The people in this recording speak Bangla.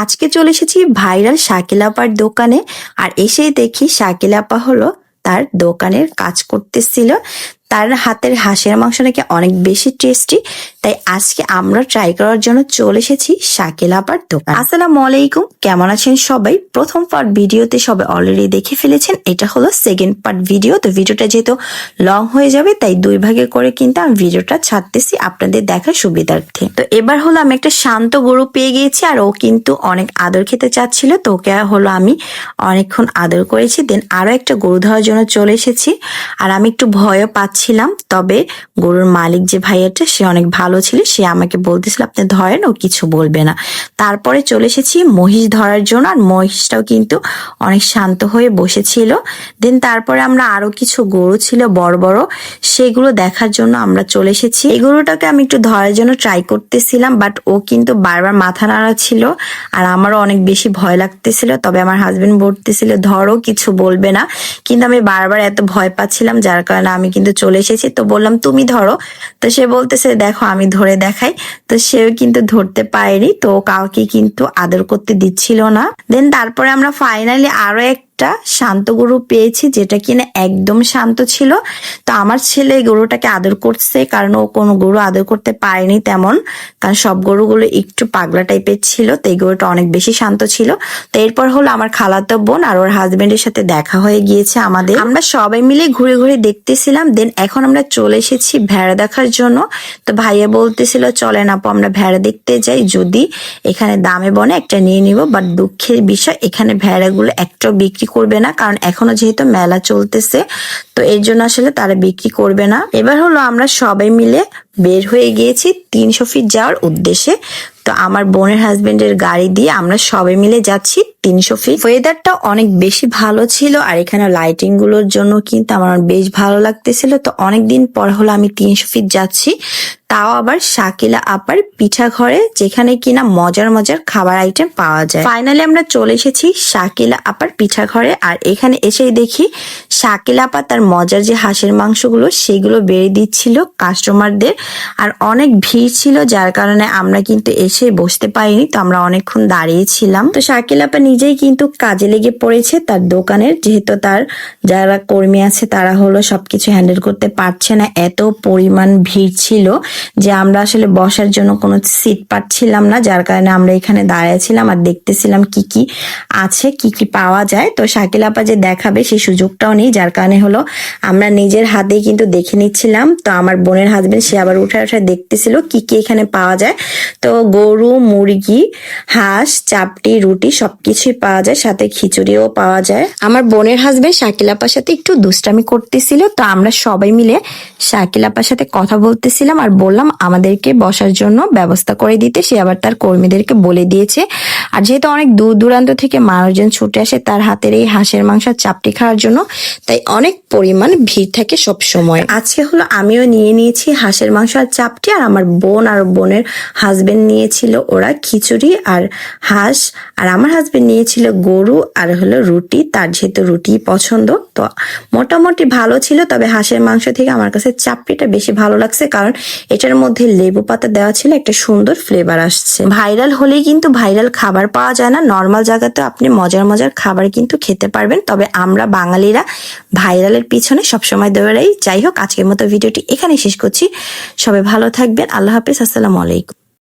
আজকে চলে এসেছি ভাইরাল শাকিল আপার দোকানে। আর এসেই দেখি শাকিল আপা হলো তার দোকানের কাজ করতেছিল। তার হাতের হাঁসের মাংস নাকি অনেক বেশি টেস্টি, তাই আজকে আমরা ট্রাই করার জন্য চলে এসেছি শাকিল আপার দোকান। আসসালামু আলাইকুম, কেমন আছেন সবাই? প্রথম পার্ট ভিডিওতে সবাই অলরেডি দেখে ফেলেছেন, এটা হলো সেকেন্ড পার্ট ভিডিও। তো ভিডিওটা যেহেতু লং হয়ে যাবে তাই দুই ভাগে করে কিন্তু আমি ভিডিওটা ছাড়তেছি আপনাদের দেখার সুবিধার্থে। তো এবার হলো আমি একটা শান্ত গরু পেয়ে গিয়েছি, আর ও কিন্তু অনেক আদর খেতে চাচ্ছিল, তো ওকে হলো আমি অনেকক্ষণ আদর করেছি। দেন আরো একটা গরু ধরার জন্য চলে এসেছি, আর আমি একটু ভয়ও পাচ্ছিলাম। তবে গরুর মালিক যে ভাইয়াটা, সে অনেক ভালো ছিল, সে আমাকে বলতেছিল আপনি ধরেন, ও কিছু বলবে না। তারপরে চলে এসেছি মহিষ ধরার জন্য, আর মহিষটাও কিন্তু অনেক শান্ত হয়ে বসেছিল। দেন তারপরে আমরা আরো কিছু গরু ছিল বড় বড়, সেগুলো দেখার জন্য আমরা চলে এসেছি। এই গরুটাকে আমি একটু ধরার জন্য ট্রাই করতেছিলাম, বাট ও কিন্তু বারবার মাথা নাড়া ছিল, আর আমারও অনেক বেশি ভয় লাগতেছিল। তবে আমার হাজবেন্ড বলতেছিল ধরো, কিছু বলবে না, কিন্তু আমি বারবার এত ভয় পাচ্ছিলাম, যার কারণে আমি কিন্তু চলে এসেছি। তো বললাম তুমি ধরো, তো সে বলতেছে দেখো আমি ধরে দেখাই। তো সেও কিন্তু ধরতে পারেনি, তো কাউকে কিন্তু আদর করতে দিচ্ছিল না। দেন তারপরে আমরা ফাইনালি আরো একটা শান্ত গরু পেয়েছি, যেটা কিনা একদম শান্ত ছিল। তো আমার ছেলে গরুটাকে আদর করছে, কারণ ও কোনো গরু আদর করতে পারেনি তেমন, কারণ সব গরুগুলো একটু পাগলা টাইপের ছিল। তো এই গরুটা অনেক বেশি শান্ত ছিল। তো এরপর হলো আমার খালাতো বোন আর ওর হাজবেন্ডের সাথে দেখা হয়ে গিয়েছে আমাদের। আমরা সবাই মিলে ঘুরে ঘুরে দেখতেছিলাম। দেন এখন আমরা চলে এসেছি ভেড়া দেখার জন্য। তো ভাইয়া বলতেছিল চলেন আপু আমরা ভেড়া দেখতে যাই, যদি এখানে দামে বনে একটা নিয়ে নিব। বাট দুঃখের বিষয় এখানে ভেড়াগুলো একটাও বিক্রি করবে না, কারণ এখনো যেহেতু মেলা চলতেছে, তো এর জন্য আসলে তারা বিক্রি করবে না। এবার হলো আমরা সবাই মিলে বের হয়ে গিয়েছি 300 ফিট যাওয়ার উদ্দেশ্যে। তো আমার বোনের হাজবেন্ডের গাড়ি দিয়ে আমরা সবাই মিলে যাচ্ছি 300 ফিট। ওয়েদারটা অনেক বেশি ভালো ছিল, আর এখানে লাইটিং গুলোর জন্য কিন্তু আমার বেশ ভালো লাগতেছিল। তো অনেকদিন পর হলো আমি 300 ফিট যাচ্ছি, তাও আবার শাকিলা আপার পিঠা ঘরে, যেখানে কিনা মজার মজার খাবার আইটেম পাওয়া যায়। ফাইনালি আমরা চলে এসেছি শাকিলা আপার পিঠা ঘরে, আর এখানে এসেই দেখি শাকিলা আপা তার মজার যে হাঁসের মাংসগুলো সেগুলো বেড়ে দিচ্ছিল কাস্টমারদের। আর অনেক ভিড় ছিল, যার কারণে আমরা কিন্তু এসে বসতে পারিনি, তো আমরা অনেকক্ষণ দাঁড়িয়েছিলাম। তো শাকিলা আপা নিজেই কিন্তু কাজে লেগে পড়েছে তার দোকানের, যেহেতু তার যারা কর্মী আছে তারা হলো সবকিছু হ্যান্ডেল করতে পারছে না, এত পরিমাণ ভিড় ছিল যে আমরা আসলে বসার জন্য কোনো সিট পাচ্ছিলাম না, যার কারণে আমরা এখানে দাঁড়িয়েছিলাম আর দেখতেছিলাম কি কি আছে, কি কি পাওয়া যায়। তো শাকিলা আপা যে দেখাবে সেই সুযোগটাও নেই, যার কারণে হলো আমরা নিজের হাতেই কিন্তু দেখে নিচ্ছিলাম। তো আমার বোনের হাজবেন্ড সে আবার উঠে উঠে দেখতেছিল কি কি এখানে পাওয়া যায়। তো গরু, মুরগি, হাঁস, চাপটি, রুটি সবকিছুই পাওয়া যায়, সাথে খিচুড়িও পাওয়া যায়। আমার বোনের হাজবেন্ড শাকিল আপার সাথে একটু দুষ্টামি করতেছিল, তো আমরা সবাই মিলে শাকিল আপার সাথে কথা বলতেছিলাম আর বললাম আমাদেরকে বসার জন্য ব্যবস্থা করে দিতে। সে আবার তার কর্মীদেরকে বলে দিয়েছে। আর যেহেতু অনেক দূর দূরান্ত থেকে মানুষজন ছুটে আসে তার হাতের এই হাঁসের মাংস চাপটি খাওয়ার জন্য, তাই অনেক পরিমাণ ভিড় থাকে সব সময়। আজকে হলো আমিও নিয়ে নিয়েছি হাঁসের মাংস আর চাপটি, আর আমার বোন আর বোনের হাজবেন্ড নিয়েছিল ওরা খিচুড়ি আর হাঁস, আর আমার হাজবেন্ড নিয়েছিল গরু আর হলো রুটি, তার যেহেতু রুটি পছন্দ। তো মোটামুটি ভালো ছিল, তবে হাঁসের মাংস থেকে আমার কাছে চাপড়িটা বেশি ভালো লাগছে, কারণ এটার মধ্যে লেবু পাতা দেওয়া ছিল, একটা সুন্দর ফ্লেভার আসছে। ভাইরাল হলেই কিন্তু ভাইরাল খাবার পাওয়া যায় না, নর্মাল জায়গাতে আপনি মজার মজার খাবার কিন্তু খেতে পারবেন, তবে আমরা বাঙালিরা ভাইরালের পিছনে সবসময় দৌড়াই। যাই হোক, আজকের মতো ভিডিওটি এখানে শেষ করছি। সবাই ভালো থাকবেন, আল্লাহ হাফেজ, আসসালামু আলাইকুম।